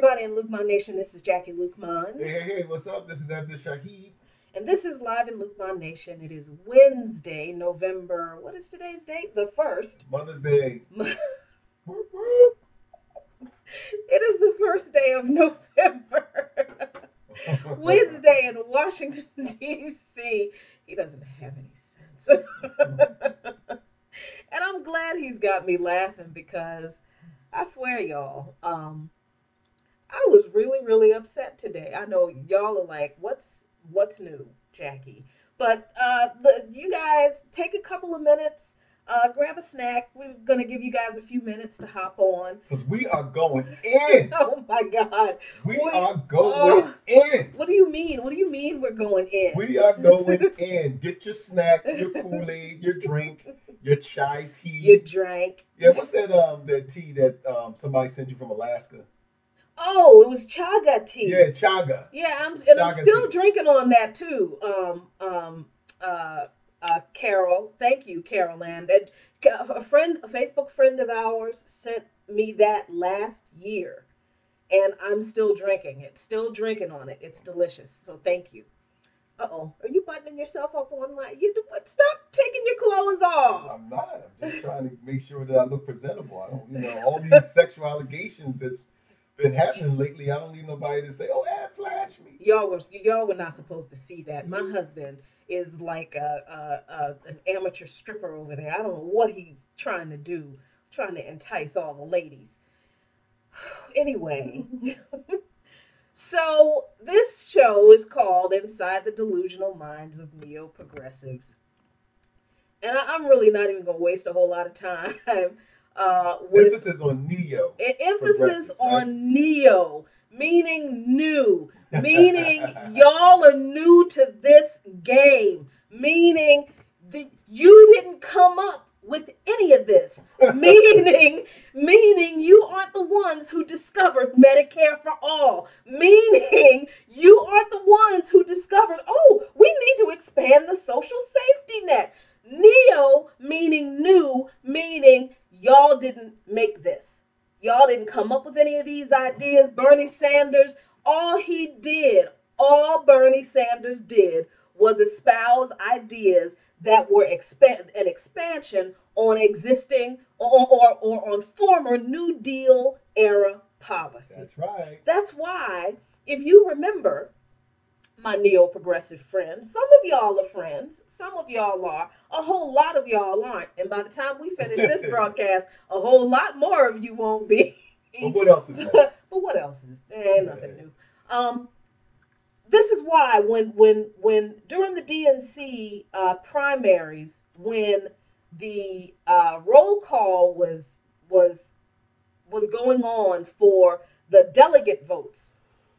everybody in Luqman Nation. This is Jackie Luqman. Hey, what's up? This is Abdul Shahid. And this is live in Luqman Nation. It is Wednesday, November, what is today's date? The 1st. Mother's Day. Whoop, It whoop. is the first day of November. Wednesday in Washington, D.C. He doesn't have any sense. And I'm glad he's got me laughing because I swear, y'all, I was really, really upset today. I know y'all are like, what's new, Jackie? But you guys take a couple of minutes, grab a snack. We're gonna give you guys a few minutes to hop on. Because we are going in. Oh my God, We we are going oh, in. what do you mean? What do you mean we're going in? We are going in. Get your snack, your Kool-Aid, your drink, your chai You tea. drank. Yeah, what's that tea that somebody sent you from Alaska? Oh, it was chaga tea. Yeah, chaga. Yeah, I'm Chaga still tea. drinking on that too. Uh, Carol, thank you, Carol Ann. That a friend, a Facebook friend of ours, sent me that last year, and I'm still drinking it. Still drinking on it. It's delicious. So thank you. Uh-oh, are you buttoning yourself up online? You do what? Stop taking your clothes off. I'm not. I'm just trying to make sure that I look presentable. I don't, all these sexual allegations that's been happening lately. I don't need nobody to say, "Oh, Ad, flash me." Y'all were not supposed to see that. My husband is like an amateur stripper over there. I don't know what he's trying to do, trying to entice all the ladies. Anyway, so this show is called Inside the Delusional Minds of Neo Progressives. And I'm really not even going to waste a whole lot of time with Emphasis on neo emphasis progressive, right? on neo, meaning new, meaning y'all are new to this game, meaning you didn't come up with any of this, meaning you aren't the ones who discovered Medicare for all, meaning you aren't the ones who discovered, oh, we need to expand the social safety net. Neo meaning new, meaning y'all didn't make this. Y'all didn't come up with any of these ideas. Bernie Sanders, all he did, all Bernie Sanders did was espouse ideas that were an expansion on existing or on former New Deal era policies. That's right. That's why, if you remember, my neo progressive friends. Some of y'all are friends, some of y'all are, a whole lot of y'all aren't. And by the time we finish this broadcast, a whole lot more of you won't be. But what else is new? But what else is there? Ain't nothing new. This is why when during the DNC primaries, when the roll call was was going on for the delegate votes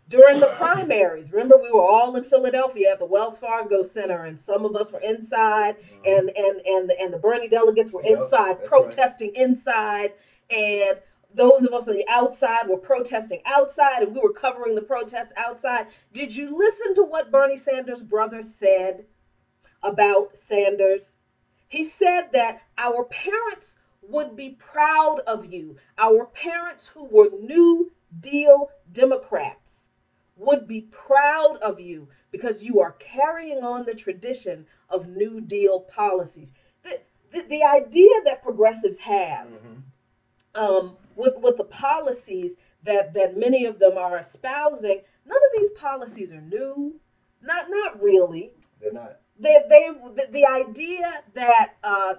during the primaries. Remember, we were all in Philadelphia at the Wells Fargo Center, and some of us were inside, Hmm. and the Bernie delegates were Yep, inside that's right. protesting inside, and those of us on the outside were protesting outside, and we were covering the protests outside. Did you listen to what Bernie Sanders' brother said about Sanders? He said that our parents would be proud of you. Our parents who were New Deal Democrats would be proud of you because you are carrying on the tradition of New Deal policies. The idea that progressives have Hmm. with the policies that many of them are espousing, none of these policies are new. Not really. They're not. The idea that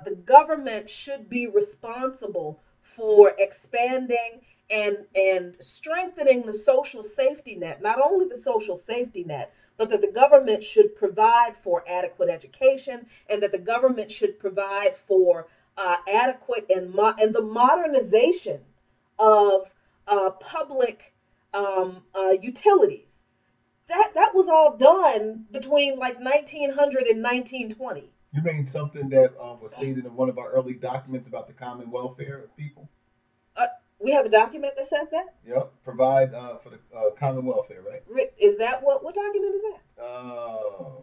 the government should be responsible for expanding and strengthening the social safety net, not only the social safety net, but that the government should provide for adequate education and that the government should provide for adequate and the modernization of public utilities. That was all done between like 1900 and 1920. You mean something that was stated in one of our early documents about the common welfare of people? Uh, we have a document that says that. Yep. Provide for the common welfare, right? Is that what document is that? Uh,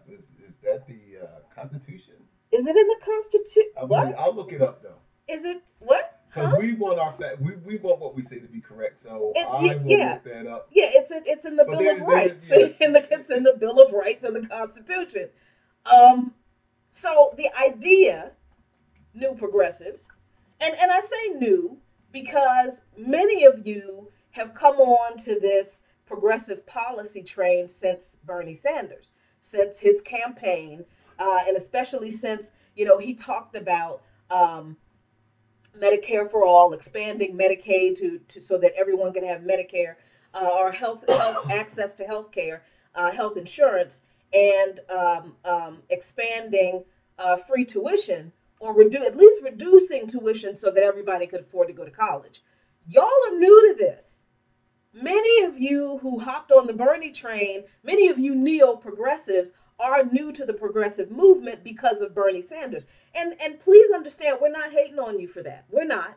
is that the Constitution? Is it in the Constitution? I believe. What I'll look it up though. is it? What? Because Huh? we want our fact. We want what we say to be correct. So I will Yeah, look that up. yeah. It's in the But Bill of there, Rights. yeah. It's in the Bill of Rights and the Constitution. Um, so the idea, new progressives, and I say new because many of you have come on to this progressive policy train since Bernie Sanders, since his campaign, and especially since he talked about um, Medicare for all, expanding Medicaid to so that everyone can have Medicare or health access to health care, health insurance, and expanding free tuition or at least reducing tuition so that everybody could afford to go to college. Y'all are new to this. Many of you who hopped on the Bernie train, many of you neo progressives are new to the progressive movement because of Bernie Sanders. And please understand, we're not hating on you for that. We're not.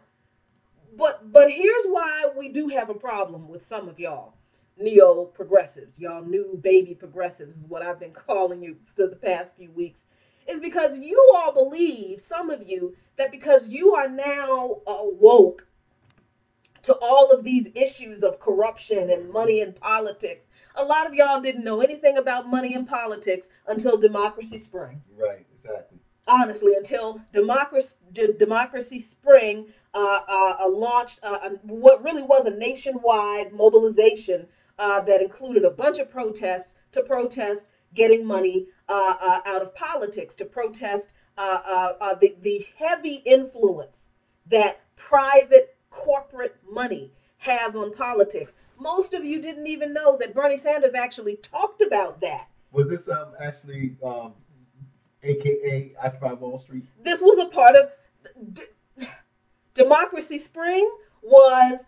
But here's why we do have a problem with some of y'all neo progressives. Y'all new baby progressives is what I've been calling you for the past few weeks. Is because you all believe, some of you, that because you are now woke to all of these issues of corruption and money in politics. A lot of y'all didn't know anything about money in politics until Democracy Spring. Right. Exactly. Honestly, until Democracy Spring launched what really was a nationwide mobilization that included a bunch of protests to protest getting money out of politics, to protest the heavy influence that private corporate money has on politics. Most of you didn't even know that Bernie Sanders actually talked about that. Was this actually AKA Occupy Wall Street? This was a part of D- Democracy Spring was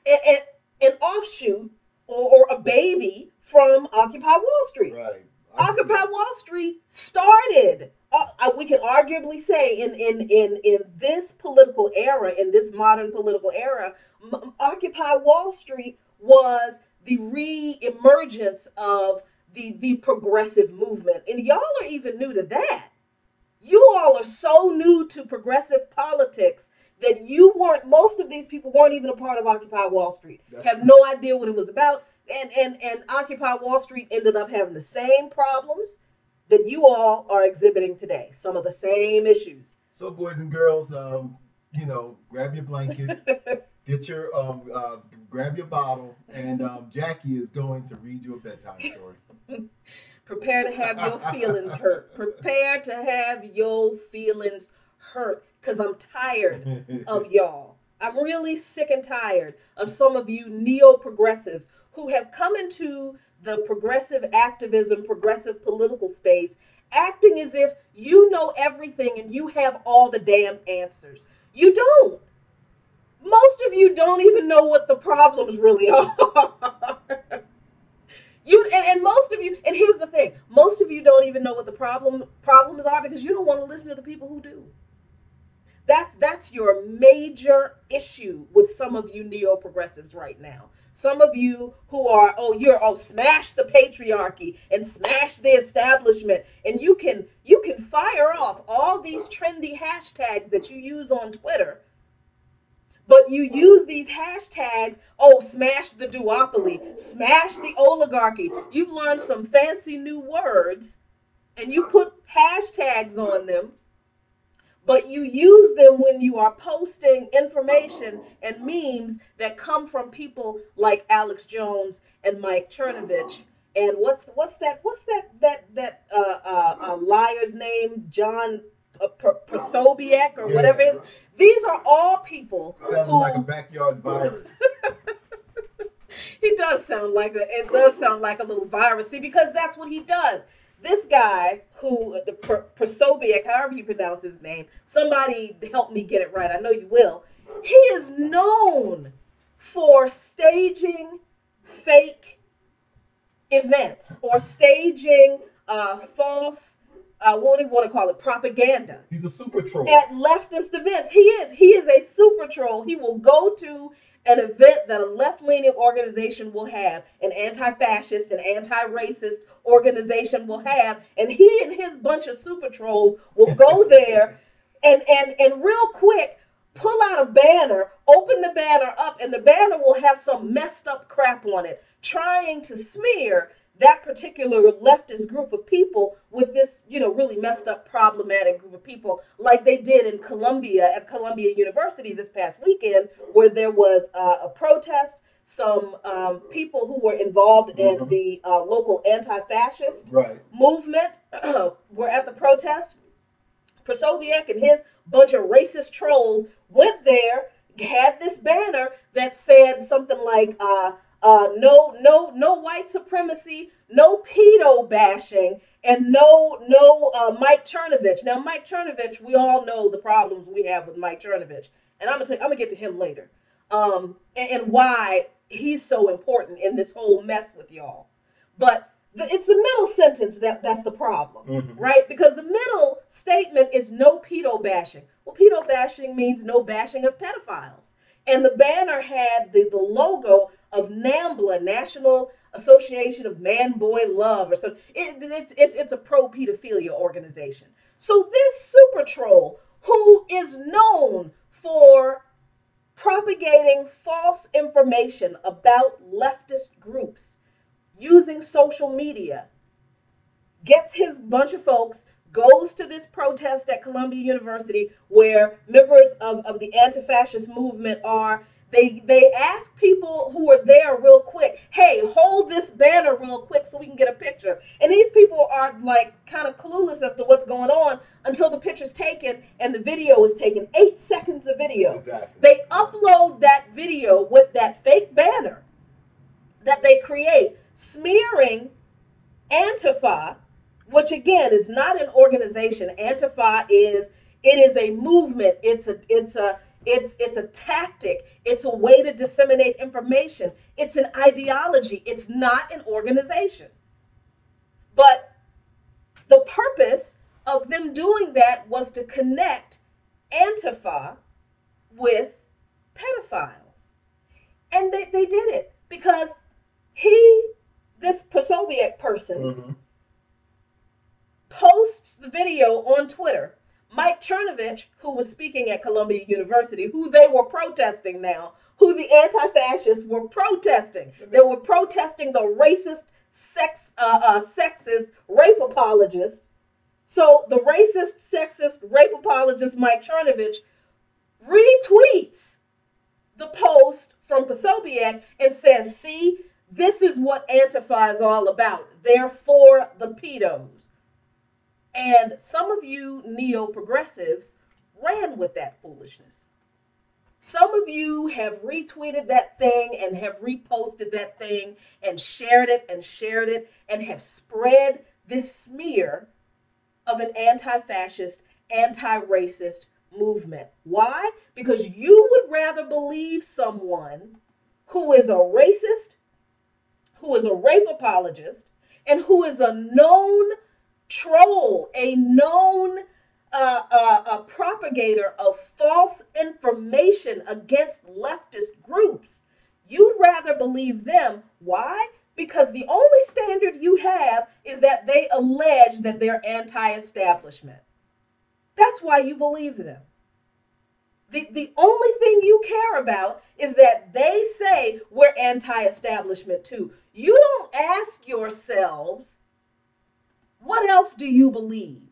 a, an offshoot or a baby from Occupy Wall Street. Right. Occupy Wall Street started. We can arguably say in this political era, in this modern political era, Occupy Wall Street was the re-emergence of the progressive movement, and y'all are even new to that. You all are so new to progressive politics that you weren't, most of these people weren't even a part of Occupy Wall Street, That's have true. no idea what it was about. And Occupy Wall Street ended up having the same problems that you all are exhibiting today, some of the same issues. So, boys and girls, grab your blanket, get your grab your bottle, and Jackie is going to read you a bedtime story. Prepare to have your feelings hurt. Prepare to have your feelings hurt because I'm tired of y'all. I'm really sick and tired of some of you neo progressives who have come into the progressive activism, progressive political space, acting as if you know everything and you have all the damn answers. You don't. Most of you don't even know what the problems really are. And most of you, and here's the thing, most of you don't even know what the problems are because you don't want to listen to the people who do. That's your major issue with some of you neo progressives right now. Some of you who are, smash the patriarchy and smash the establishment, and you can fire off all these trendy hashtags that you use on Twitter, but you use these hashtags, smash the duopoly, smash the oligarchy. You've learned some fancy new words and you put hashtags on them, but you use them when you are posting information and memes that come from people like Alex Jones and Mike Chernovich. And what's that liar's name? John Prosobiec or whatever it is. These are all people Sounds who like a backyard virus. he does sound like it does sound like a little virus. See, because that's what he does. This guy who the Prosobiec, however you pronounce his name, somebody help me get it right. I know you will. He is known for staging fake events or staging false, what do you want to call it, propaganda He's a super troll. at leftist events. He is a super troll. He will go to an event that a left-leaning organization will have, an anti-fascist, an anti-racist organization will have, and he and his bunch of super trolls will go there and real quick pull out a banner, open the banner up, and the banner will have some messed up crap on it, trying to smear that particular leftist group of people with this, really messed up, problematic group of people, like they did in Columbia, at Columbia University this past weekend, where there was a protest. Some people who were involved in the local anti-fascist movement were at the protest. Prosoviec and his bunch of racist trolls went there, had this banner that said something like, no white supremacy, no pedo bashing, and no Mike Chernovich. Now, Mike Chernovich, we all know the problems we have with Mike Chernovich, and I'm gonna get to him later, and why he's so important in this whole mess with y'all. But it's the middle sentence that's the problem, right? Because the middle statement is no pedo bashing. Well, pedo bashing means no bashing of pedophiles. And the banner had the logo of NAMBLA, National Association of Man Boy Love, or something. It's a pro pedophilia organization. So this super troll, who is known for propagating false information about leftist groups using social media, gets his bunch of folks, goes to this protest at Columbia University where members of the anti-fascist movement are. They ask people who are there real quick, hey, hold this banner real quick so we can get a picture. And these people are like kind of clueless as to what's going on until the picture's taken and the video is taken. 8 seconds of video. Exactly. They upload that video with that fake banner that they create, smearing Antifa, which again is not an organization. Antifa is a movement. It's a tactic. It's a way to disseminate information. It's an ideology. It's not an organization. But the purpose of them doing that was to connect Antifa with pedophiles. And they did it because this Prosoviec person, posts the video on Twitter. Mike Chernovich, who was speaking at Columbia University, who they were protesting now, who the anti-fascists were protesting. They were protesting the racist, sexist rape apologist. So the racist, sexist rape apologist Mike Chernovich retweets the post from Prosoviec and says, see, this is what Antifa is all about. They're for the pedos. And some of you neo-progressives ran with that foolishness. Some of you have retweeted that thing and have reposted that thing and shared it and have spread this smear of an anti-fascist, anti-racist movement. Why? Because you would rather believe someone who is a racist, who is a rape apologist, and who is a known troll, a known a propagator of false information against leftist groups. You'd rather believe them. Why? Because the only standard you have is that they allege that they're anti-establishment. That's why you believe them. The only thing you care about is that they say we're anti-establishment too. You don't ask yourselves, what else do you believe?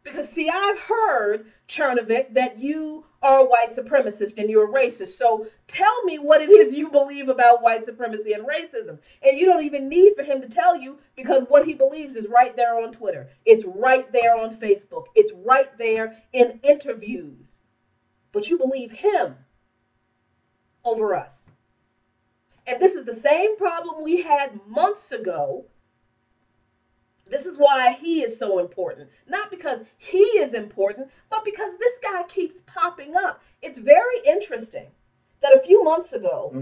Because, see, I've heard, Chernovic, that you are a white supremacist and you're a racist. So tell me what it is you believe about white supremacy and racism. And you don't even need for him to tell you, because what he believes is right there on Twitter. It's right there on Facebook. It's right there in interviews. But you believe him over us. And this is the same problem we had months ago. This is why he is so important. Not because he is important, but because this guy keeps popping up. It's very interesting that a few months ago,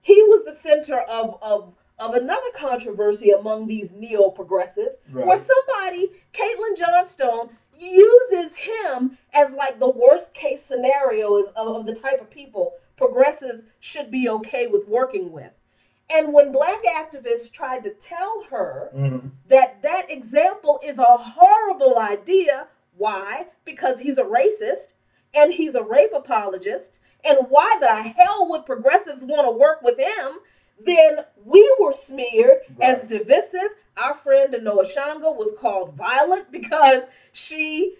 he was the center of another controversy among these neo-progressives, where somebody, Caitlin Johnstone, uses him as like the worst case scenario of the type of people progressives should be okay with working with. And when black activists tried to tell her that example is a horrible idea, why? Because he's a racist, and he's a rape apologist, and why the hell would progressives want to work with him? Then we were smeared as divisive. Our friend Noah Shanga was called violent because she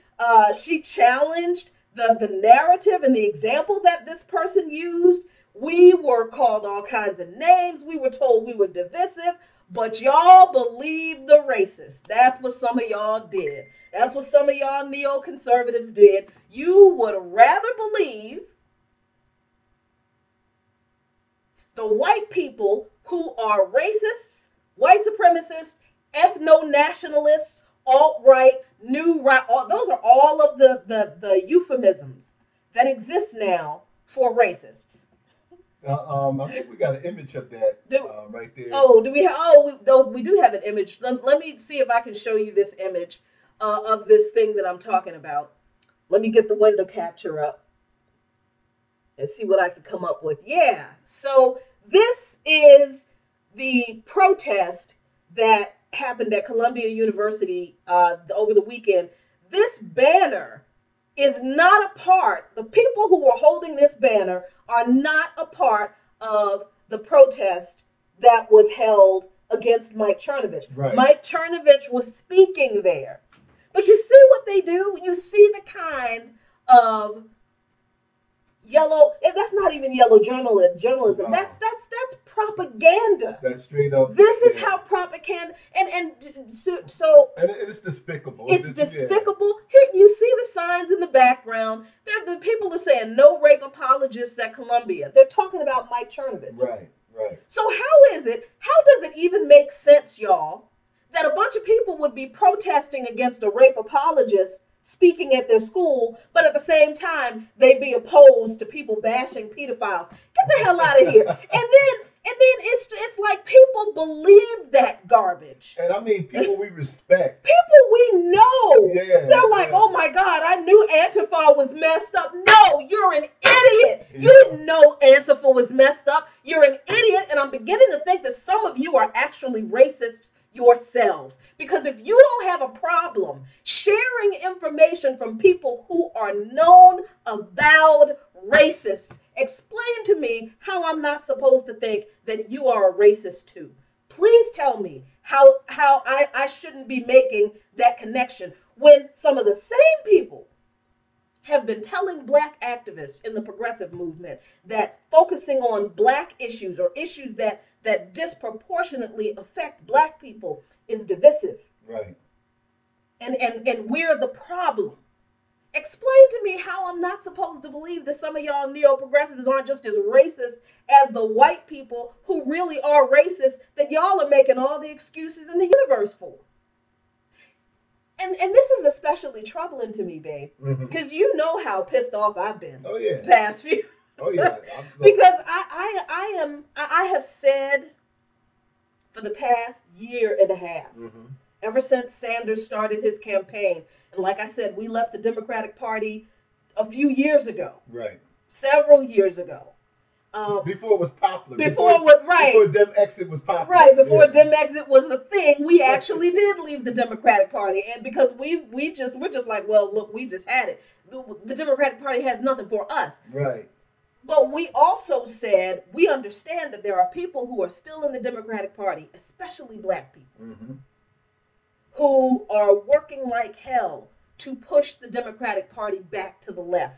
challenged the narrative and the example that this person used. We were called all kinds of names. We were told we were divisive, but y'all believe the racist. That's what some of y'all did. That's what some of y'all neoconservatives did. You would rather believe the white people who are racists, white supremacists, ethno-nationalists, alt-right, new right. Those are all of the euphemisms that exist now for racists. I think we got an image of that right there. Oh, do we have? We do have an image. Let me see if I can show you this image of this thing that I'm talking about. Let me get the window capture up and see what I can come up with. Yeah. So this is the protest that happened at Columbia University over the weekend. This banner is not a part, the people who were holding this banner are not a part of the protest that was held against Mike Chernovich. Right. Mike Chernovich was speaking there. But you see what they do? You see the kind of yellow, and that's not even yellow journalism. No. That's propaganda. That's straight up. This is how propaganda and it's despicable. It's despicable. Here you see the signs in the background. The people are saying no rape apologists at Columbia. They're talking about Mike Chernovich. Right. So how does it even make sense, y'all, that a bunch of people would be protesting against a rape apologist speaking at their school, but at the same time they'd be opposed to people bashing pedophiles? Get the hell out of here. And then it's like people believe that garbage. And I mean, people we respect. People we know. Yeah, they're like, oh my God, I knew Antifa was messed up. No, you're an idiot. You didn't know Antifa was messed up. You're an idiot. And I'm beginning to think that some of you are actually racist yourselves. Because if you don't have a problem sharing information from people who are known, avowed racists, explain to me how I'm not supposed to think that you are a racist too. Please tell me how I shouldn't be making that connection when some of the same people have been telling black activists in the progressive movement that focusing on black issues or issues that disproportionately affect black people is divisive. Right. And we're the problem. Explain to me how I'm not supposed to believe that some of y'all neo-progressives aren't just as racist as the white people who really are racist that y'all are making all the excuses in the universe for. And this is especially troubling to me, babe, because you know how pissed off I've been. Oh yeah. Past few. Oh yeah. Because I have said for the past year and a half, ever since Sanders started his campaign, and like I said, we left the Democratic Party a few years ago. Right. Several years ago. Before it was popular. Before Dem Exit was popular. Right, before Dem Exit was a thing, we actually did leave the Democratic Party. And because we're just like, well, look, we just had it. The Democratic Party has nothing for us. Right. But we also said we understand that there are people who are still in the Democratic Party, especially black people, who are working like hell to push the Democratic Party back to the left.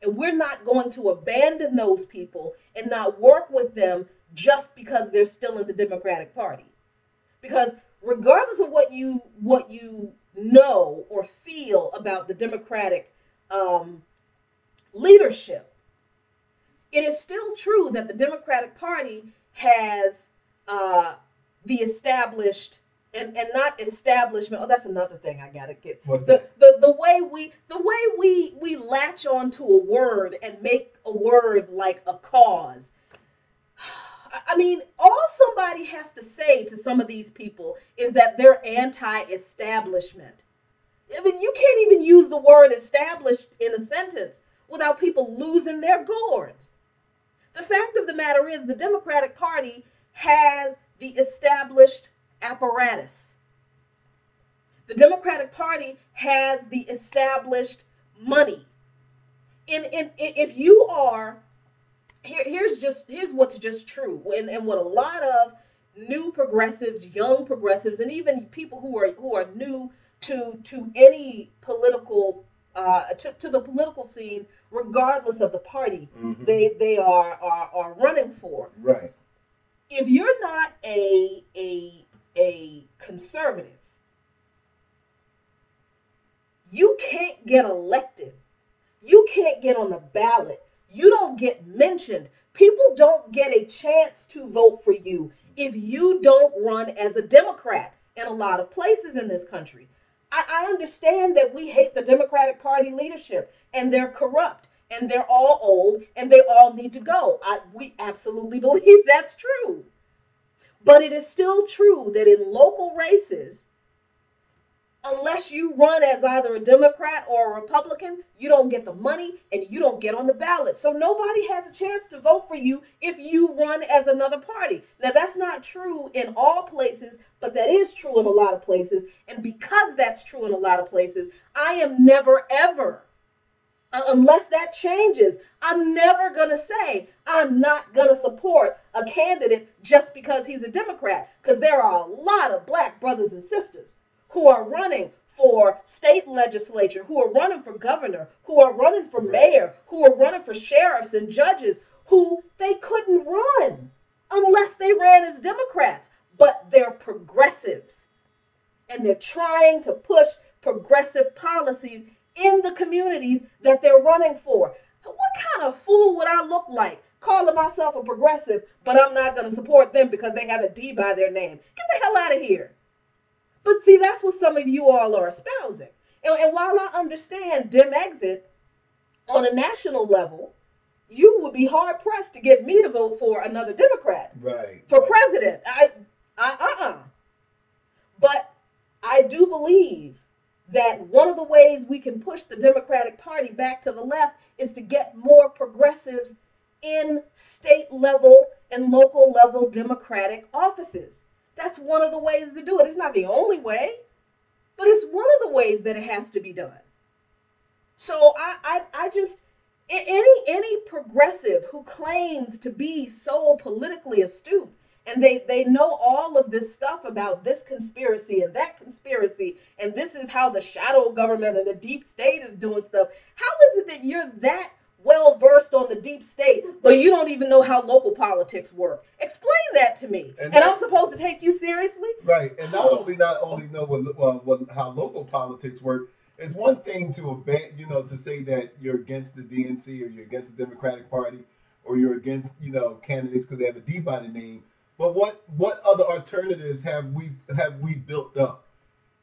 And we're not going to abandon those people and not work with them just because they're still in the Democratic Party. Because regardless of what you know or feel about the Democratic leadership, it is still true that the Democratic Party has the established and not establishment. Oh, that's another thing I gotta get. The way we latch onto a word and make a word like a cause. I mean, all somebody has to say to some of these people is that they're anti-establishment. I mean, you can't even use the word established in a sentence without people losing their gourds. The fact of the matter is the Democratic Party has the established apparatus. The Democratic Party has the established money. If you are here's what's just true, and what a lot of new progressives, young progressives, and even people who are new to any political to the political scene, regardless of the party they are running for. Right. If you're not a conservative, you can't get elected. You can't get on the ballot. You don't get mentioned. People don't get a chance to vote for you if you don't run as a Democrat in a lot of places in this country. I understand that we hate the Democratic Party leadership and they're corrupt and they're all old and they all need to go. We absolutely believe that's true. But it is still true that in local races, unless you run as either a Democrat or a Republican, you don't get the money and you don't get on the ballot. So nobody has a chance to vote for you if you run as another party. Now, that's not true in all places, but that is true in a lot of places. And because that's true in a lot of places, I am never, ever, unless that changes, I'm never going to say I'm not going to support a candidate just because he's a Democrat. Because there are a lot of black brothers and sisters who are running for state legislature, who are running for governor, who are running for Right. mayor, who are running for sheriffs and judges, who they couldn't run unless they ran as Democrats. But they're progressives and they're trying to push progressive policies in the communities that they're running for. What kind of fool would I look like calling myself a progressive, but I'm not going to support them because they have a D by their name? Get the hell out of here. But see, that's what some of you all are espousing. And while I understand Dem exit on a national level, you would be hard pressed to get me to vote for another Democrat Right. for Right. president. But I do believe that one of the ways we can push the Democratic Party back to the left is to get more progressives in state level and local level Democratic offices. That's one of the ways to do it. It's not the only way, but it's one of the ways that it has to be done. So I just any progressive who claims to be so politically astute and they know all of this stuff about this conspiracy and that conspiracy and this is how the shadow government and the deep state is doing stuff. How is it that you're that well versed on the deep state, but you don't even know how local politics work? Explain that to me. And I'm supposed to take you seriously? Right, and not only know what how local politics work. It's one thing to to say that you're against the DNC or you're against the Democratic Party or you're against candidates because they have a D by the name. But what other alternatives have we built up?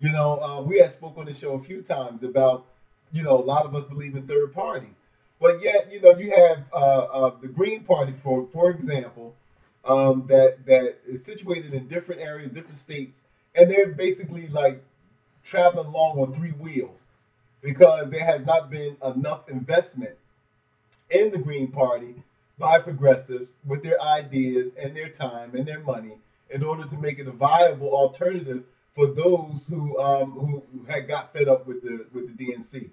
We have spoke on the show a few times about a lot of us believe in third parties, but yet you have the Green Party for example that is situated in different areas, different states, and they're basically like traveling along on three wheels because there has not been enough investment in the Green Party by progressives with their ideas and their time and their money in order to make it a viable alternative for those who had got fed up with the DNC.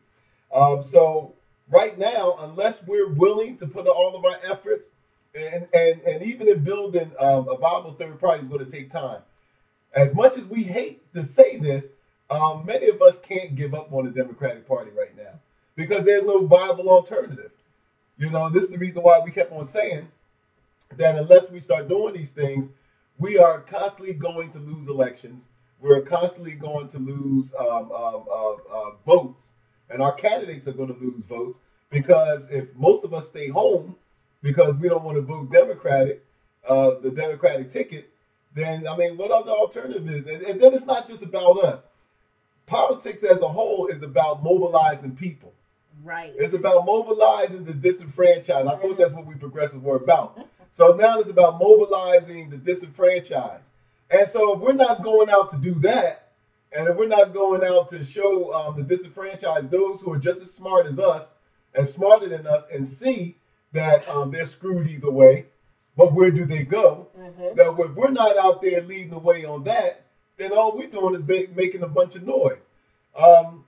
So right now, unless we're willing to put all of our efforts, and even in building a viable third party is going to take time. As much as we hate to say this, many of us can't give up on the Democratic Party right now because there's no viable alternative. This is the reason why we kept on saying that unless we start doing these things, we are constantly going to lose elections. We're constantly going to lose votes, and our candidates are going to lose votes because if most of us stay home because we don't want to vote Democratic, the Democratic ticket, then I mean, what other alternative is? And then it's not just about us. Politics as a whole is about mobilizing people. Right. It's about mobilizing the disenfranchised. I thought that's what we progressives were about. So now it's about mobilizing the disenfranchised. And so if we're not going out to do that, and if we're not going out to show the disenfranchised those who are just as smart as us, and smarter than us, and see that they're screwed either way, but where do they go? Now, if we're not out there leading the way on that, then all we're doing is making a bunch of noise. Um,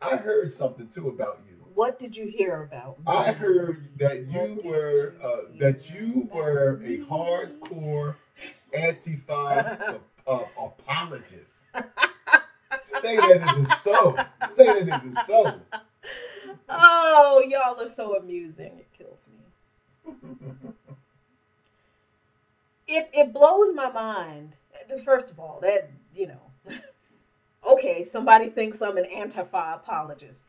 I heard something too about you. What did you hear about I me? heard that What you did were you hear a hardcore Antifa apologist. Say that isn't so. Say that isn't so. Oh, y'all are so amusing. It kills me. It blows my mind. First of all, that okay, somebody thinks I'm an Antifa apologist.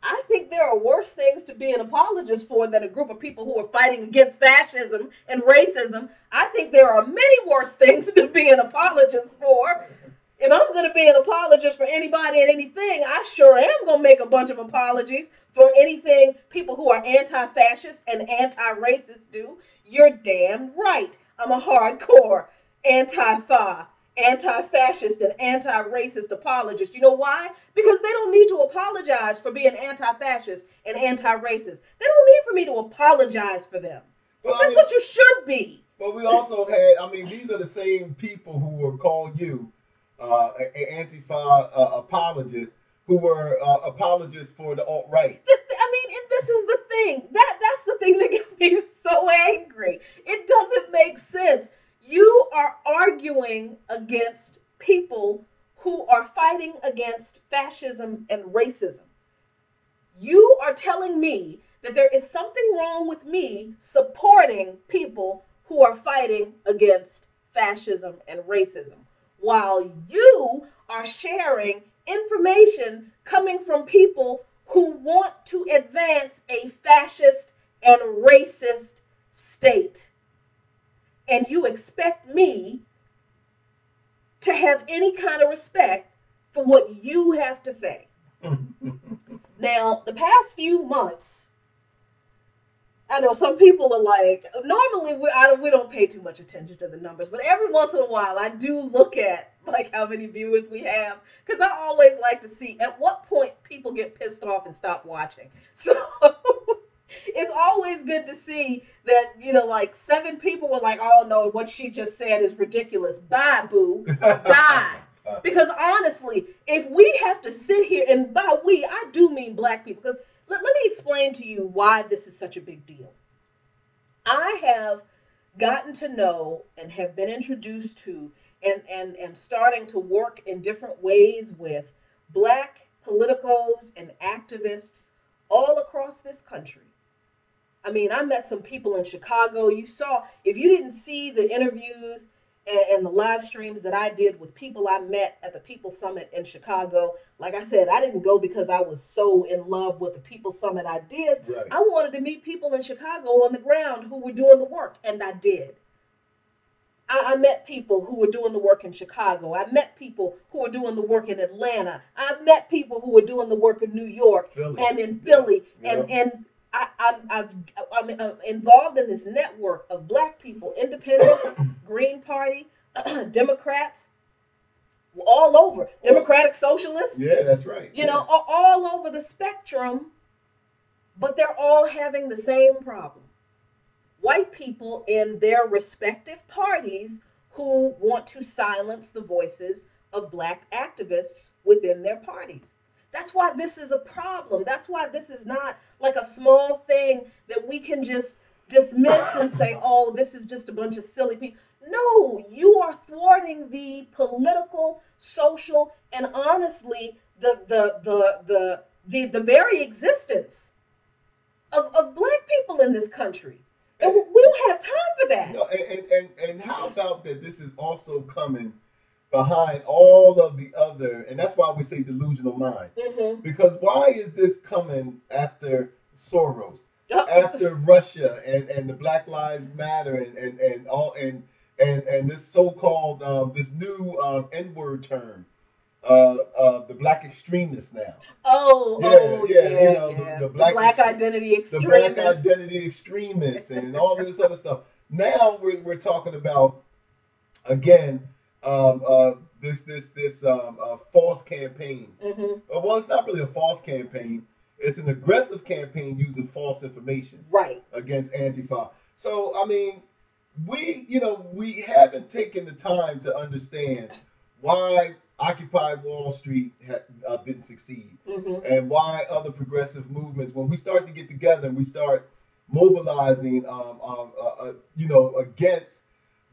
I think there are worse things to be an apologist for than a group of people who are fighting against fascism and racism. I think there are many worse things to be an apologist for. If I'm going to be an apologist for anybody and anything, I sure am going to make a bunch of apologies for anything people who are anti fascist and anti racist do. You're damn right. I'm a hardcore anti fa, anti fascist, and anti racist apologist. You know why? Because they don't need to apologize for being anti fascist and anti racist. They don't need for me to apologize for them. Well, I That's mean, what you should be. but we also had. I mean, these are the same people who were called you, Antifa apologists, who were apologists for the alt right. I mean, and this is the thing. That's the thing that gets me so angry. It doesn't make sense. You are arguing against people who are fighting against fascism and racism. You are telling me that there is something wrong with me supporting people who are fighting against fascism and racism, while you are sharing information coming from people who want to advance a fascist and racist state. And you expect me to have any kind of respect for what you have to say. Now, the past few months, I know some people are like, normally we don't pay too much attention to the numbers, but every once in a while I do look at like how many viewers we have because I always like to see at what point people get pissed off and stop watching. So it's always good to see that, like 7 people were like, oh no, what she just said is ridiculous. Bye, boo. Bye. Because honestly, if we have to sit here, and by we, I do mean black people, because let me explain to you why this is such a big deal. I have gotten to know and have been introduced to and starting to work in different ways with black politicos and activists all across this country. I mean, I met some people in Chicago. You saw, if you didn't see the interviews and the live streams that I did with people I met at the People Summit in Chicago, like I said, I didn't go because I was so in love with the People Summit ideas. Right. I wanted to meet people in Chicago on the ground who were doing the work, and I did. I met people who were doing the work in Chicago. I met people who were doing the work in Atlanta. I met people who were doing the work in New York Philly. and in Philly. Yeah. And I'm involved in this network of black people, independents, Green Party, Democrats, all over, Democratic Socialists, Yeah, that's right. all over the spectrum, but they're all having the same problem. White people in their respective parties who want to silence the voices of black activists within their parties. That's why this is a problem. That's why this is not like a small thing that we can just dismiss and say, oh, this is just a bunch of silly people. No, you are thwarting the political, social, and honestly, the very existence of black people in this country. And we don't have time for that. No, and how about that this is also coming behind all of the other, and that's why we say delusional minds. Mm-hmm. Because why is this coming after Soros, after Russia and the Black Lives Matter and all and this so-called this new N-word term, the black extremists now. The black identity the black extremists. identity extremists and all this other stuff. Now we're talking about again this false campaign. Mm-hmm. Well, it's not really a false campaign. It's an aggressive campaign using false information Right. against Antifa. So I mean, we haven't taken the time to understand why Occupy Wall Street didn't succeed, Mhm. and why other progressive movements, when we start to get together and we start mobilizing, against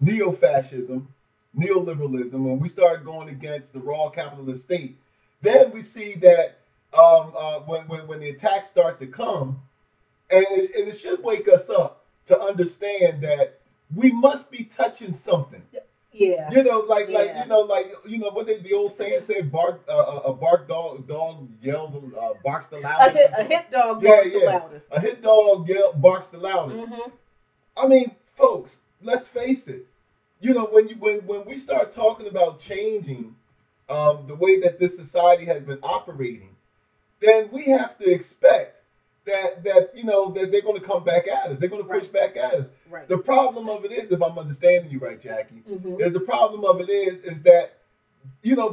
neo-fascism, neoliberalism, when we start going against the raw capitalist state, then we see that when the attacks start to come, and it should wake us up to understand that we must be touching something. Yeah. Yeah. What the old saying said, bark a bark dog yells barks the A loudest hit, or a something. hit dog Yeah, barks the yeah. loudest. A hit dog barks the loudest. Mhm. I mean, folks, let's face it. When we start talking about changing the way that this society has been operating, then we have to expect that they're going to come back at us. They're going to push Right. back at us. Right. The problem of it is, if I'm understanding you right, Jackie, Mhm. is the problem of it is that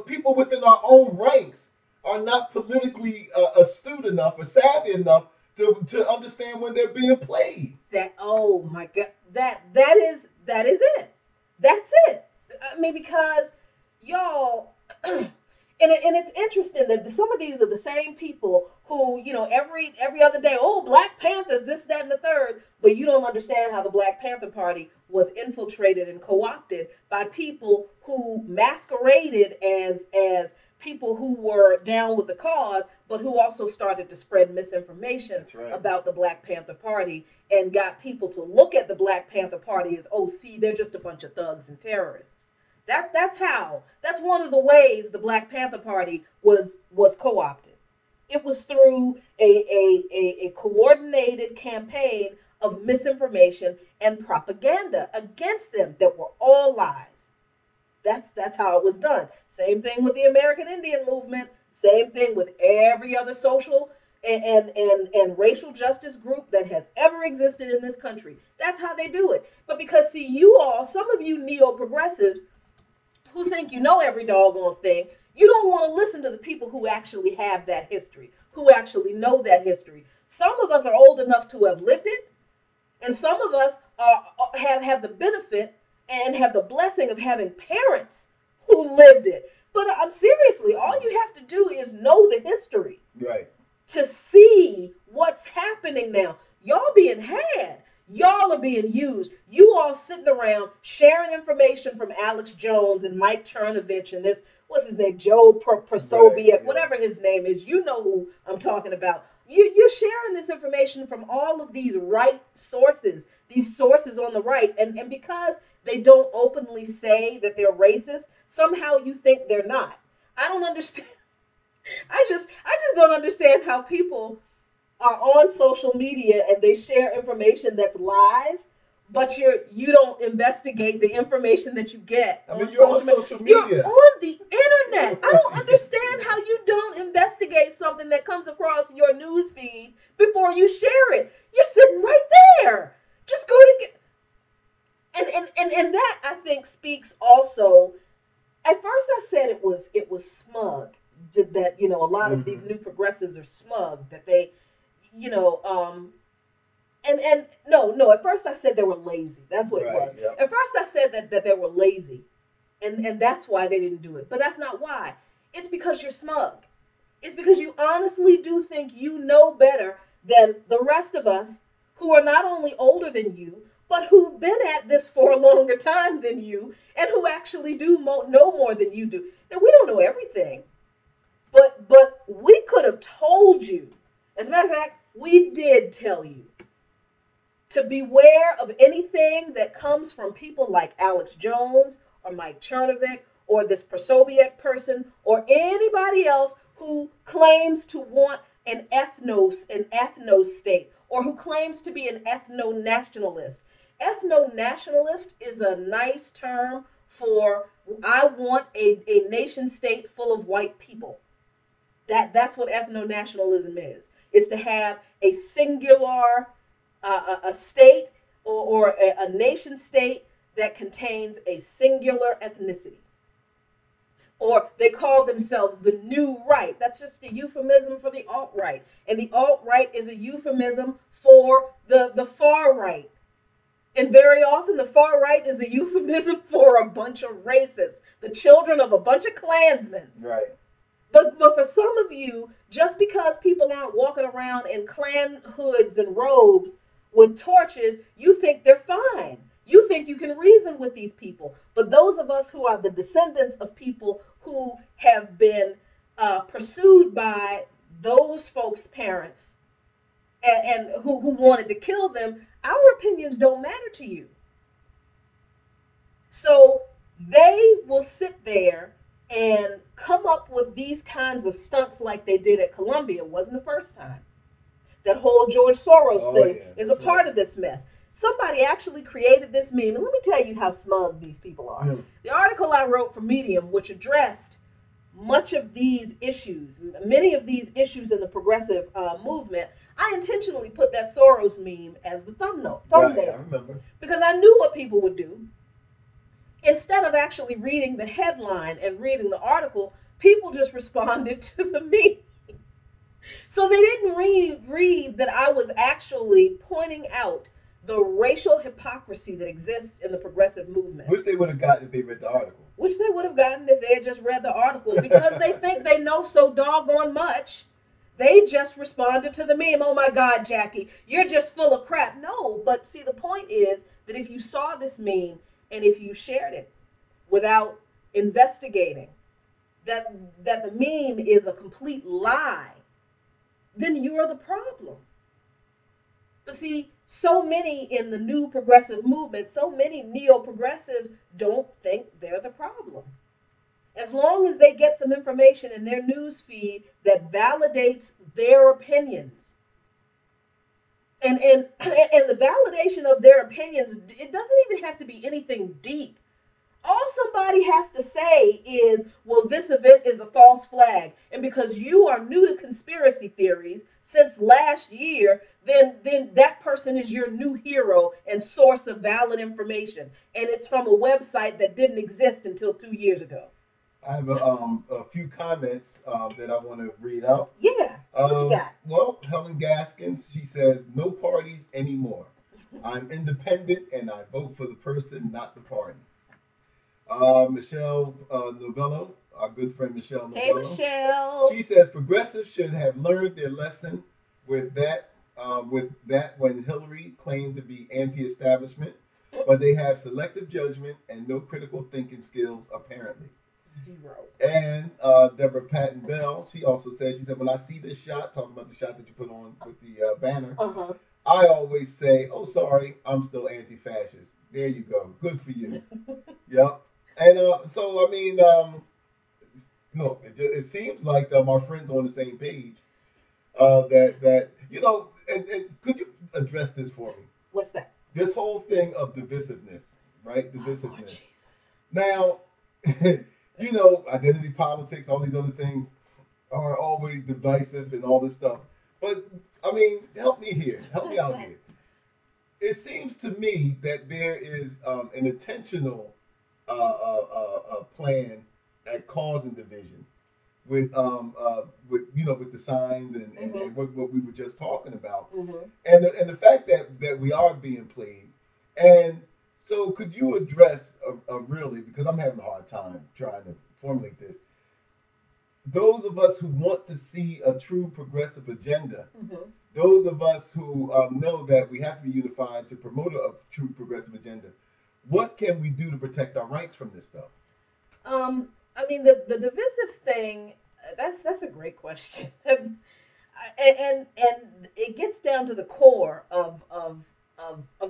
people within our own ranks are not politically astute enough or savvy enough to understand when they're being played. That, oh my God, that is it. That's it. I mean, because y'all, and it's interesting that some of these are the same people who, every other day, oh, Black Panthers, this, that, and the third, but you don't understand how the Black Panther Party was infiltrated and co-opted by people who masqueraded as people who were down with the cause, but who also started to spread misinformation That's right. about the Black Panther Party and got people to look at the Black Panther Party as, oh, see, they're just a bunch of thugs and terrorists. That's one of the ways the Black Panther Party was co-opted. It was through a coordinated campaign of misinformation and propaganda against them that were all lies. That's how it was done. Same thing with the American Indian movement. Same thing with every other social and racial justice group that has ever existed in this country. That's how they do it. But because, see, you all, some of you neo progressives who think you know every doggone thing, you don't want to listen to the people who actually have that history, who actually know that history. Some of us are old enough to have lived it, and some of us have the benefit and have the blessing of having parents who lived it. But I'm seriously, all you have to do is know the history Right. to see what's happening now. Y'all being had. Y'all are being used. You all sitting around sharing information from Alex Jones and Mike Chernovich and this, what's his name, Joe Right. Prosobiec, Yeah. whatever his name is. You know who I'm talking about. You're sharing this information from all of these right sources, these sources on the right. And because they don't openly say that they're racist, somehow you think they're not. I don't understand. I just don't understand how people are on social media and they share information that's lies, but you don't investigate the information that you get I mean, on you're social on media. social You're media. on the internet. I don't understand how you don't investigate something that comes across your news feed before you share it. You're sitting right there. Just go to get and that I think speaks also. At first I said it was smug, that a lot of these Hmm. new progressives are smug, that they you know and no, at first I said they were lazy. That's what it Right. was. Yep. At first I said that they were lazy, and that's why they didn't do it. But that's not why. It's because you're smug. It's because you honestly do think you know better than the rest of us, who are not only older than you, but who've been at this for a longer time than you, and who actually do know more than you do. And we don't know everything, but we could have told you. As a matter of fact, we did tell you to beware of anything that comes from people like Alex Jones or Mike Chernovic or this Prosobiec person or anybody else who claims to want an ethno state, or who claims to be an ethno nationalist. Ethno nationalist is a nice term for, I want a nation state full of white people. That's what ethno nationalism is. It's to have a singular a state, or a nation state that contains a singular ethnicity. Or they call themselves the new right. That's just a euphemism for the alt right. And the alt right is a euphemism for the far right. And very often the far right is a euphemism for a bunch of racists, the children of a bunch of Klansmen. Right. But for some of you, just because people aren't walking around in Klan hoods and robes with torches, you think they're fine. You think you can reason with these people. But those of us who are the descendants of people who have been pursued by those folks' parents and who wanted to kill them, our opinions don't matter to you. So they will sit there and come up with these kinds of stunts like they did at Columbia. It wasn't the first time. That whole George Soros Oh thing yeah, is a that's right. part of this mess. Somebody actually created this meme, and let me tell you how smug these people are. Mm. The article I wrote for Medium, which addressed much of these issues, many of these issues in the progressive movement, I intentionally put that Soros meme as the Right, I thumbnail, remember. because I knew what people would do. Instead of actually reading the headline and reading the article, people just responded to the meme. So they didn't read that I was actually pointing out the racial hypocrisy that exists in the progressive movement, Wish they would have gotten if they read the article. which they would have gotten if they had just read the article, because they think they know so doggone much. They just responded to the meme. Oh my God, Jackie, you're just full of crap. No, but see, the point is that if you saw this meme and if you shared it without investigating that the meme is a complete lie, then you're the problem. But see, so many in the new progressive movement, so many neo progressives don't think they're the problem. As long as they get some information in their news feed that validates their opinions, and the validation of their opinions, it doesn't even have to be anything deep. All somebody has to say is, well, this event is a false flag. And because you are new to conspiracy theories since last year, then that person is your new hero and source of valid information. And it's from a website that didn't exist until 2 years ago. I have a few comments that I want to read out. Yeah, what you got? Well, Helen Gaskins, she says, no parties anymore. I'm independent and I vote for the person, not the party. Michelle Novello, our good friend Michelle Hey, Novello, Michelle. she says progressives should have learned their lesson with that when Hillary claimed to be anti-establishment, but they have selective judgment and no critical thinking skills apparently. Zero. And Deborah Patton Bell, she said, when I see this shot, talking about the shot that you put on with the banner, Uh I always say, oh, sorry, I'm still anti-fascist. There you go. Good for you. huh. Yep. And so, I mean, no, it seems like our friends on the same page. That and could you address this for me? What's that? This whole thing of divisiveness, right? Oh, Lord Divisiveness. Jesus. Now, identity politics, all these other things are always divisive and all this stuff. But I mean, help me here. Help me out here. It seems to me that there is an intentional plan at causing division with the signs and Mm-hmm. what we were just talking about, Mm-hmm. and the fact that we are being played. And so, could you address really, because I'm having a hard time trying to formulate this, those of us who want to see a true progressive agenda, Mm-hmm. those of us who know that we have to be unified to promote a true progressive agenda, what can we do to protect our rights from this stuff? I mean, the divisive thing. That's a great question, and it gets down to the core of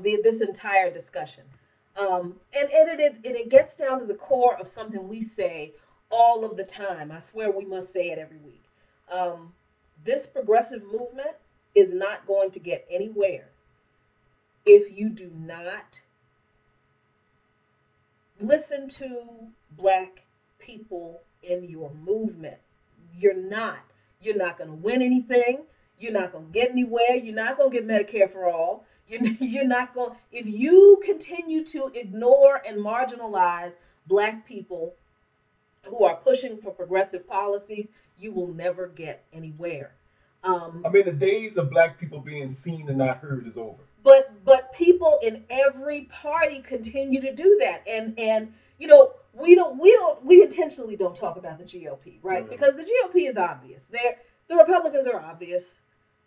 this entire discussion. And it gets down to the core of something we say all of the time. I swear we must say it every week. Um, this progressive movement is not going to get anywhere if you do not listen to black people in your movement. You're not. You're not going to win anything. You're not going to get anywhere. You're not going to get Medicare for all. You're not going. If you continue to ignore and marginalize black people who are pushing for progressive policies, you will never get anywhere. I Um, mean, the days of black people being seen and not heard is over. but people in every party continue to do that, and we intentionally don't talk about the GOP, right? Mm-hmm. Because the GOP is obvious. The Republicans are obvious.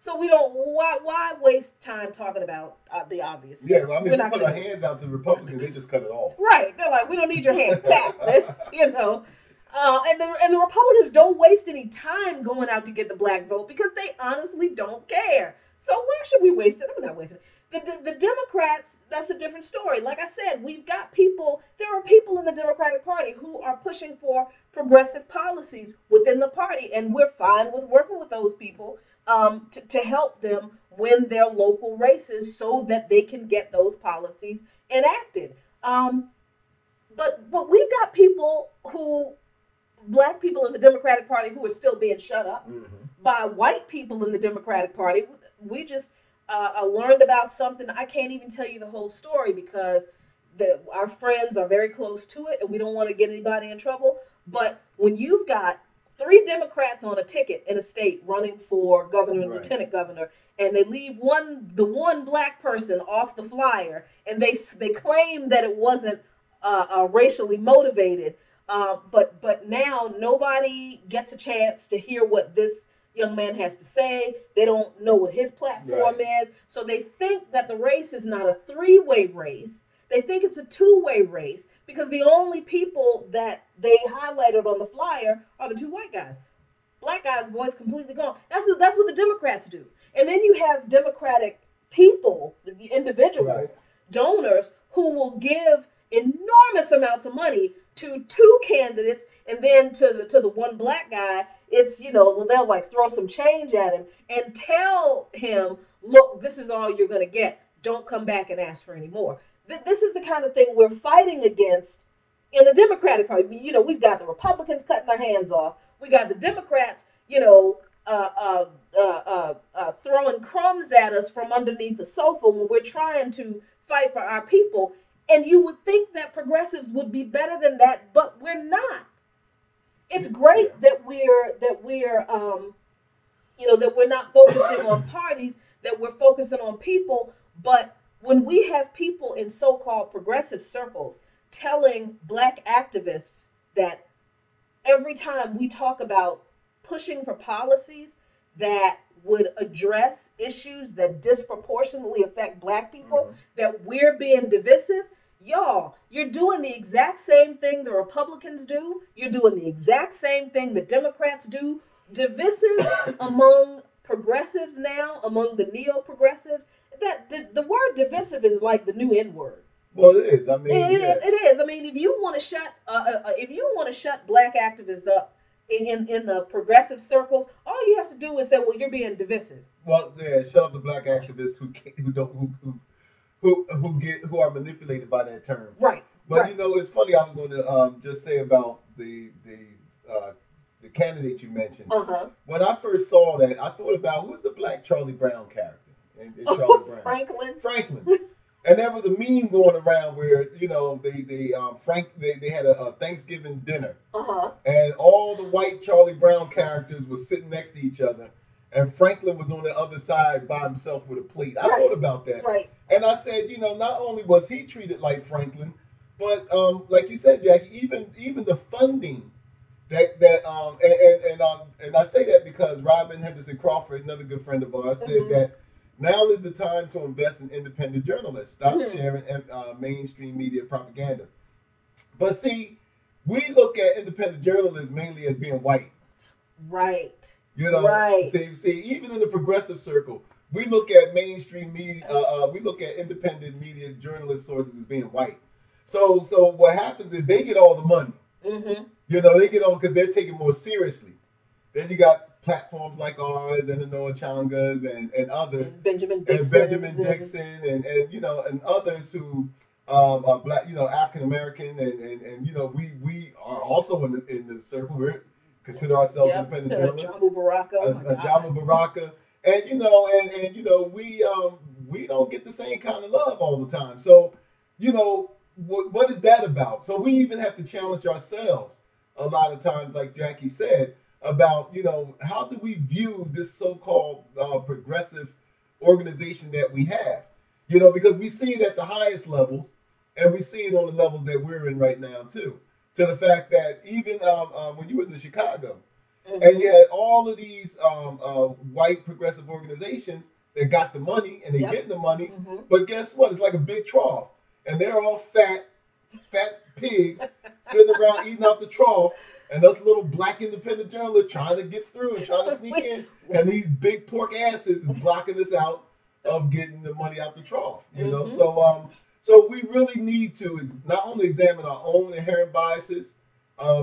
So we don't why waste time talking about the obvious Yeah, stuff? well, I mean, We're we not put going our to do it. hands out to the Republicans, they just cut it off. Right. They're like, we don't need your hand. Pat. you know. And the Republicans don't waste any time going out to get the black vote because they honestly don't care. So why should we waste it? I'm not wasting it. The Democrats, that's a different story. Like I said, we've got people, there are people in the Democratic Party who are pushing for progressive policies within the party, and we're fine with working with those people to help them win their local races so that they can get those policies enacted. But we've got people who black people in the Democratic Party who are still being shut up Mm-hmm. by white people in the Democratic Party. We just learned about something. I can't even tell you the whole story because our friends are very close to it, and we don't want to get anybody in trouble. But when you've got three Democrats on a ticket in a state running for governor and Right. lieutenant governor, and they leave the one black person off the flyer, and they claim that it wasn't racially motivated, but now nobody gets a chance to hear what this young man has to say. They don't know what his platform Right. is. So they think that the race is not a three-way race. They think it's a two-way race because the only people that they highlighted on the flyer are the two white guys. Black guy's voice completely gone. That's what the Democrats do. And then you have Democratic people, the individuals, Right. donors who will give enormous amounts of money to two candidates, and then to the one black guy, it's they'll like throw some change at him and tell him, look, this is all you're gonna get. Don't come back and ask for any more. This is the kind of thing we're fighting against in the Democratic Party. We've got the Republicans cutting their hands off. We got the Democrats, throwing crumbs at us from underneath the sofa when we're trying to fight for our people. And you would think that progressives would be better than that, but we're not. It's Yeah. great that we're not focusing on parties, that we're focusing on people. But when we have people in so-called progressive circles telling black activists that every time we talk about pushing for policies that would address issues that disproportionately affect black people, Mm-hmm. that we're being divisive, y'all, you're doing the exact same thing the Republicans do. You're doing the exact same thing the Democrats do. Divisive among progressives now, among the neo progressives. That the word divisive is like the new N word. Well, it is. I It mean, yeah. is. It is. I mean, if you want to shut black activists up in the progressive circles, all you have to do is say, well, you're being divisive. Well, yeah. Shut up the black activists who don't who are manipulated by that term. Right. But Right. it's funny. I was going to just say about the candidate you mentioned. Uh huh. When I first saw that, I thought about who's the black Charlie Brown character in Charlie Brown. Franklin. Franklin. And there was a meme going around where they had a Thanksgiving dinner, Uh huh. and all the white Charlie Brown characters were sitting next to each other, and Franklin was on the other side by himself with a plate. I Right. thought about that, Right. and I said, not only was he treated like Franklin, but like you said, Jackie, even the funding and I say that because Robin Henderson Crawford, another good friend of ours, said Mhm. that now is the time to invest in independent journalists. Stop Mhm. sharing mainstream media propaganda. But see, we look at independent journalists mainly as being white. Right. You know, Right. see, even in the progressive circle, we look at mainstream media, we look at independent media journalist sources as being white. So what happens is they get all the money. Mhm. They get on because they're taken more seriously. Then you got platforms like ours and the Noah Changas and others, And Benjamin and Dixon. Benjamin Dixon and others who are black, African American, and we are also in the circle. We consider ourselves Yep. independent journalists. Jamu Baraka. Oh my God. Jama Baraka, we don't get the same kind of love all the time. So what is that about? So we even have to challenge ourselves a lot of times, like Jackie said, about how do we view this so-called progressive organization that we have. because we see it at the highest levels, and we see it on the levels that we're in right now too. To the fact that even when you was in Chicago, and Mm-hmm. you had all of these white progressive organizations that got the money and they Yep. getting the money, Mm-hmm. but guess what? It's like a big trough, and they're all fat pigs sitting around eating out the trough, and us little black independent journalists trying to get through and trying to sneak in, and these big pork asses is blocking us out of getting the money out the trough. Mm-hmm. So we really need to not only examine our own inherent biases,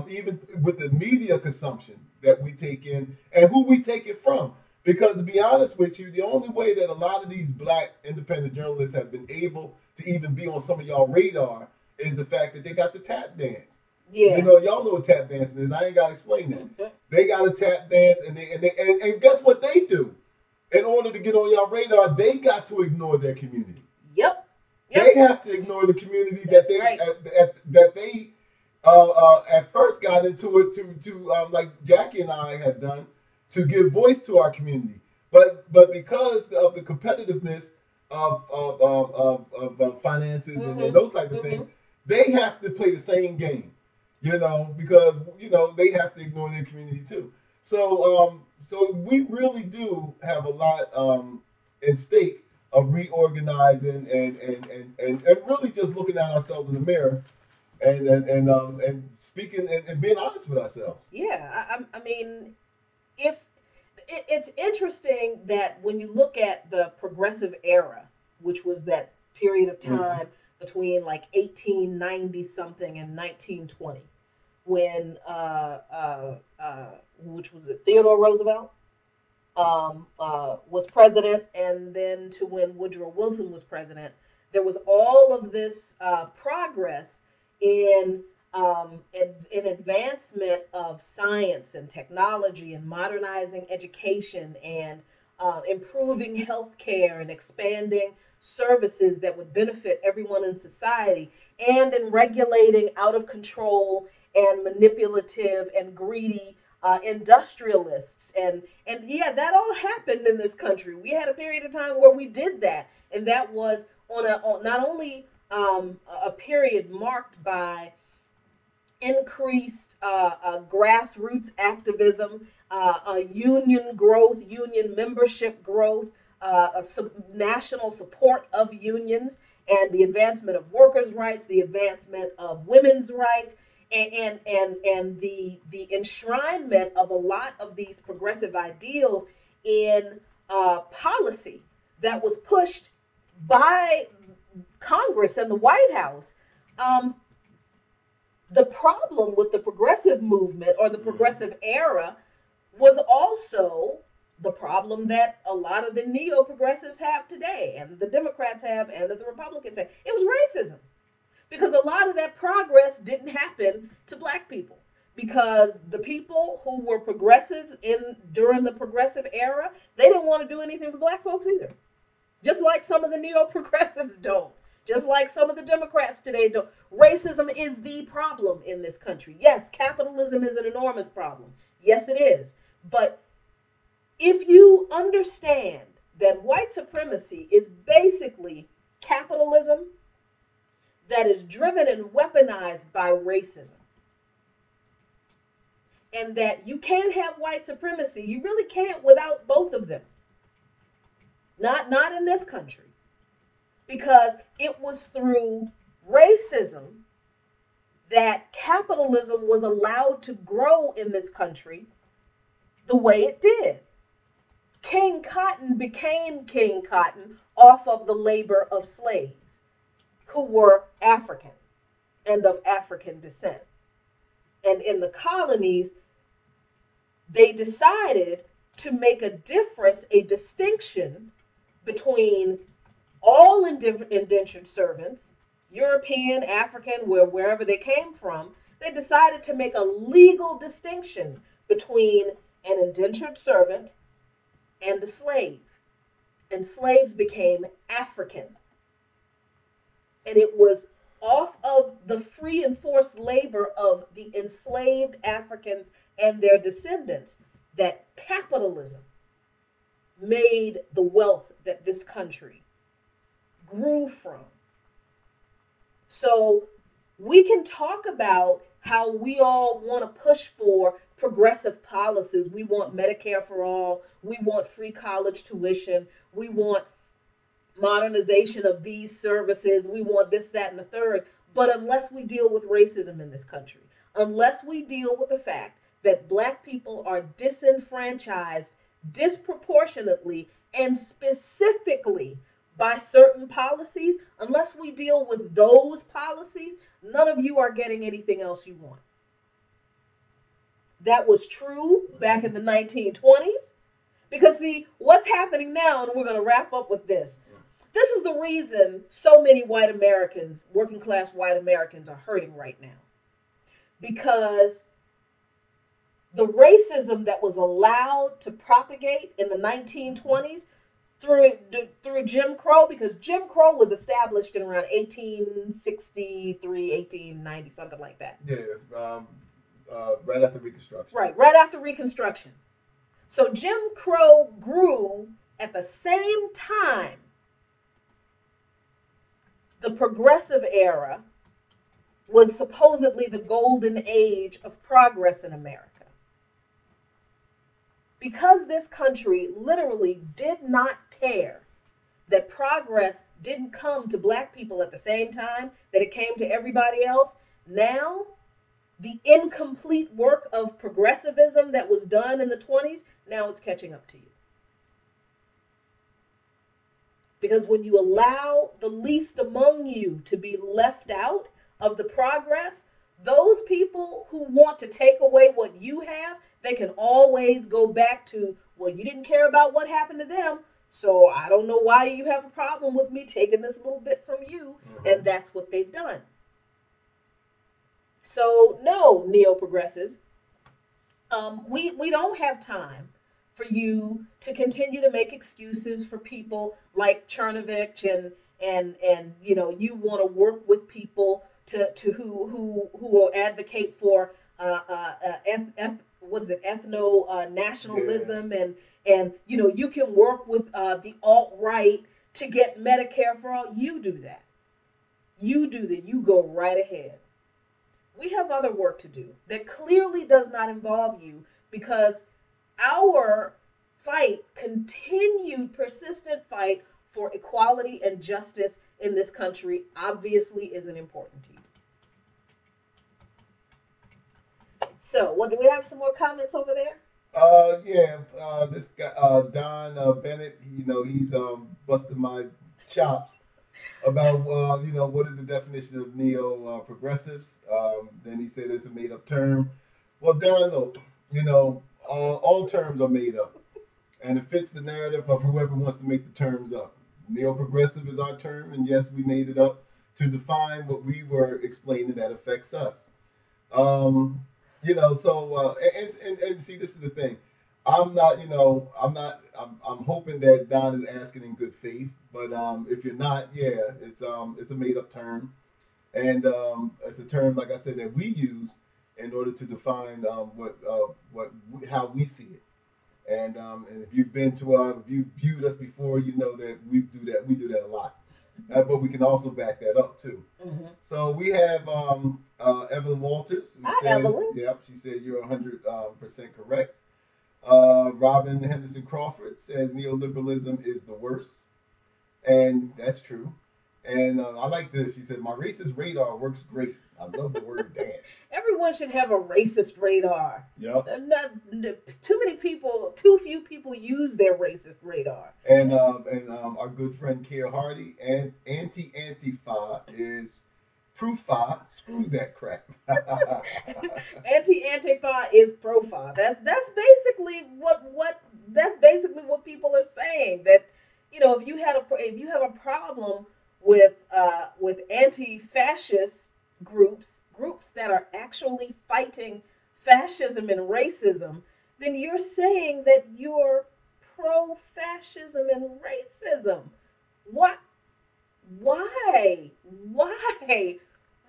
even with the media consumption that we take in and who we take it from. Because to be honest with you, the only way that a lot of these black independent journalists have been able to even be on some of y'all radar is the fact that they got the tap dance. Yeah. Y'all know what tap dancing is. I ain't gotta explain that. Mm-hmm. They got a tap dance, and guess what they do? In order to get on y'all radar, they got to ignore their community. Yep. They Yep. have to ignore the community that That's they right. that they at first got into it to like Jackie and I have done to give voice to our community. But because of the competitiveness of finances and Mm-hmm. those type of Mm-hmm. things, they have to play the same game. Because they have to ignore their community too. So we really do have a lot in stake of reorganizing and really just looking at ourselves in the mirror and speaking and being honest with ourselves. Yeah. I mean, if it's interesting that when you look at the progressive era, which was that period of Mm-hmm. time between like 1890 something and 1920, when which was it, Theodore Roosevelt was president, and then to when Woodrow Wilson was president, there was all of this progress in in advancement of science and technology and modernizing education and improving healthcare and expanding services that would benefit everyone in society and in regulating out of control and manipulative and greedy industrialists and yeah, that all happened in this country. We had a period of time where we did that, and that was on not only a period marked by increased grassroots activism, union growth, union membership growth, national support of unions, and the advancement of workers' rights, the advancement of women's rights, and the enshrinement of a lot of these progressive ideals in policy that was pushed by Congress and the White House. Um, the problem with the progressive movement or the Mm-hmm. progressive era was also the problem that a lot of the neo progressives have today, and the Democrats have, and the Republicans have. It was racism because a lot of that progress didn't happen to black people because the people who were progressives in during the progressive era, they didn't want to do anything for black folks either, just like some of the neo progressives don't. Just like some of the Democrats today don't. Racism is the problem in this country. Yes, capitalism is an enormous problem. Yes, it is. But if you understand that white supremacy is basically capitalism that is driven and weaponized by racism, and that you can't have white supremacy, you really can't without both of them. Not in this country, because it was through racism that capitalism was allowed to grow in this country the way it did. King Cotton became King Cotton off of the labor of slaves who were African and of African descent. And in the colonies, they decided to make a difference, a distinction between all indentured servants, European, African, wherever they came from. They decided to make a legal distinction between an indentured servant and a slave. And slaves became African. And it was off of the free and forced labor of the enslaved Africans and their descendants that capitalism made the wealth that this country grew from. So we can talk about how we all want to push for progressive policies. We want Medicare for all. We want free college tuition. We want modernization of these services. We want this, that, and the third. But unless we deal with racism in this country, unless we deal with the fact that black people are disenfranchised disproportionately and specifically by certain policies, unless we deal with those policies, none of you are getting anything else you want. That was true back in the 1920s. Because, see, what's happening now, and we're going to wrap up with this. This is the reason so many white Americans, working class white Americans, are hurting right now. Because the racism that was allowed to propagate in the 1920s through Jim Crow, because Jim Crow was established in around 1863, 1890, something like that. Yeah, right after Reconstruction. Right after Reconstruction. So Jim Crow grew at the same time the progressive era was supposedly the golden age of progress in America. Because this country literally did not care that progress didn't come to black people at the same time that it came to everybody else, now the incomplete work of progressivism that was done in the 20s, now it's catching up to you. Because when you allow the least among you to be left out of the progress, those people who want to take away what you have, they can always go back to, well, you didn't care about what happened to them, so I don't know why you have a problem with me taking this little bit from you. Mm-hmm. And that's what they've done. So, no, neo-progressives, we don't have time for you to continue to make excuses for people like Chernovich and you want to work with people who will advocate for ethno nationalism. Yeah. And you can work with the alt-right to get Medicare for all. You do that. You go right ahead. We have other work to do that clearly does not involve you, because our fight, continued, persistent fight for equality and justice in this country, obviously isn't important to you. So, do we have some more comments over there? This guy, Don Bennett, he's busted my chops about, what is the definition of neo-progressives. Then he said it's a made-up term. Well, Don, look, all terms are made up, and it fits the narrative of whoever wants to make the terms up. Neo-progressive is our term, and yes, we made it up to define what we were explaining that affects us. And see, this is the thing. I'm hoping that Don is asking in good faith, but if you're not, it's a made-up term, and it's a term, like I said, that we use in order to define how we see it. And if you've if you viewed us before, you know that we do that a lot. But we can also back that up too. Mm-hmm. So we have Evelyn Walters. Hi, Evelyn. Yep, she said you're 100% correct. Robin Henderson Crawford says neoliberalism is the worst, and that's true. And I like this. She said my racist radar works great. I love the word dance. Everyone should have a racist radar. Yep. Too few people use their racist radar. And our good friend Kia Hardy, and anti-Antifa is Proof-Fa. Screw that crap. Anti-Antifa is Pro-Fa. That's basically what people are saying. That if you have a problem with anti-fascist groups that are actually fighting fascism and racism, then you're saying that you're pro-fascism and racism. What? Why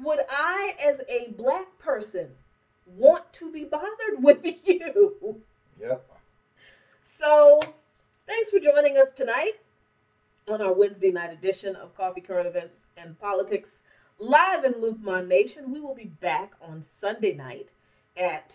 would I, as a black person, want to be bothered with you? Yep. So, thanks for joining us tonight. on our Wednesday night edition of Coffee, Current Events, and Politics live in Luqman Nation. We will be back on Sunday night at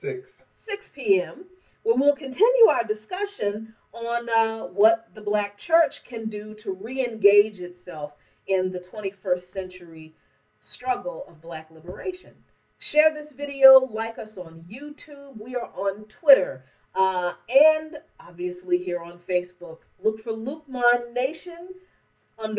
6 p.m., where we'll continue our discussion on what the Black church can do to re-engage itself in the 21st century struggle of Black liberation. Share this video, like us on YouTube. We are on Twitter, and obviously here on Facebook. Look for Luqman Nation on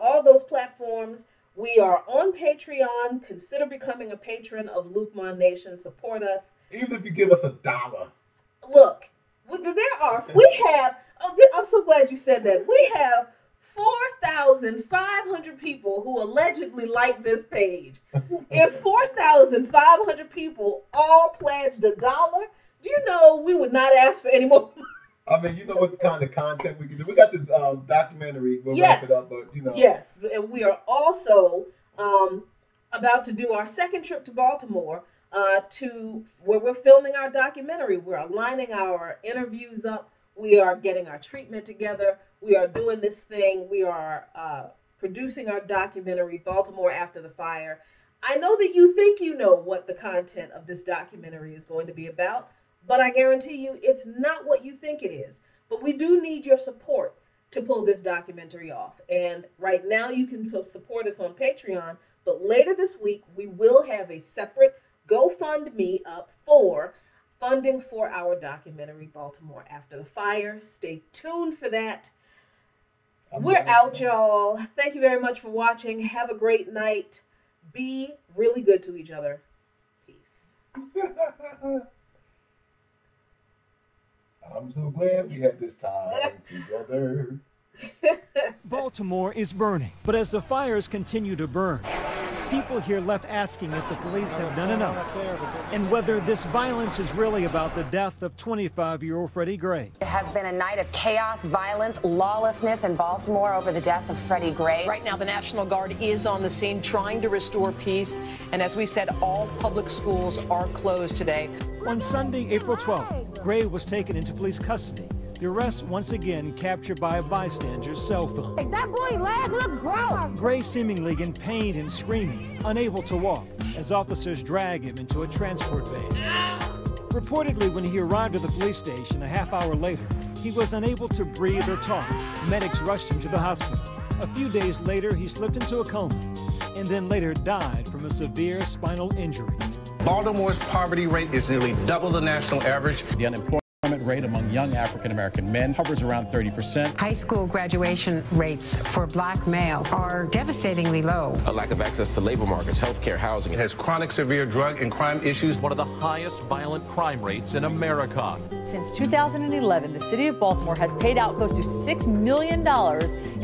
all those platforms. We are on Patreon. Consider becoming a patron of Luqman Nation. Support us. Even if you give us $1. Look, I'm so glad you said that. We have 4,500 people who allegedly like this page. If 4,500 people all pledged $1, do you know we would not ask for any more? I mean, you know what kind of content we can do. We got this documentary. We'll wrap it up, but you know. Yes, and we are also about to do our second trip to Baltimore to where we're filming our documentary. We're aligning our interviews up. We are getting our treatment together. We are doing this thing. We are producing our documentary, Baltimore After the Fire. I know that you think you know what the content of this documentary is going to be about, but I guarantee you it's not what you think it is. But we do need your support to pull this documentary off. And right now you can support us on Patreon, but later this week we will have a separate GoFundMe up for funding for our documentary, Baltimore After the Fire. Stay tuned for that. We're out, y'all. Thank you very much for watching. Have a great night. Be really good to each other. Peace. I'm so glad we had this time together. Baltimore is burning, but as the fires continue to burn, people here left asking if the police have done enough and whether this violence is really about the death of 25-year-old Freddie Gray. It has been a night of chaos, violence, lawlessness in Baltimore over the death of Freddie Gray. Right now, the National Guard is on the scene trying to restore peace. And as we said, all public schools are closed today. On Sunday, April 12th, Gray was taken into police custody. The arrest once again captured by a bystander's cell phone. Hey, that boy leg look gross. Gray seemingly in pain and screaming, unable to walk, as officers drag him into a transport van. Reportedly, when he arrived at the police station a half hour later, he was unable to breathe or talk. Medics rushed him to the hospital. A few days later, he slipped into a coma and then later died from a severe spinal injury. Baltimore's poverty rate is nearly double the national average. The unemployment rate among young African-American men hovers around 30%. High school graduation rates for black males are devastatingly low. A lack of access to labor markets, healthcare, housing. It has chronic severe drug and crime issues. One of the highest violent crime rates in America. Since 2011, the city of Baltimore has paid out close to $6 million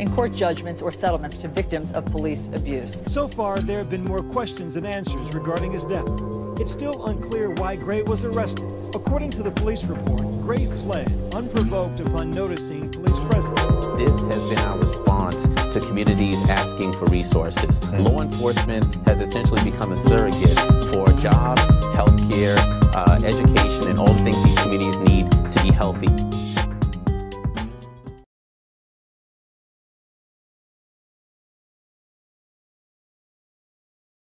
in court judgments or settlements to victims of police abuse. So far, there have been more questions than answers regarding his death. It's still unclear why Gray was arrested. According to the police report, Gray fled unprovoked upon noticing police presence. This has been our response to communities asking for resources. Law enforcement has essentially become a surrogate for jobs, healthcare, education, and all the things these communities need to be healthy.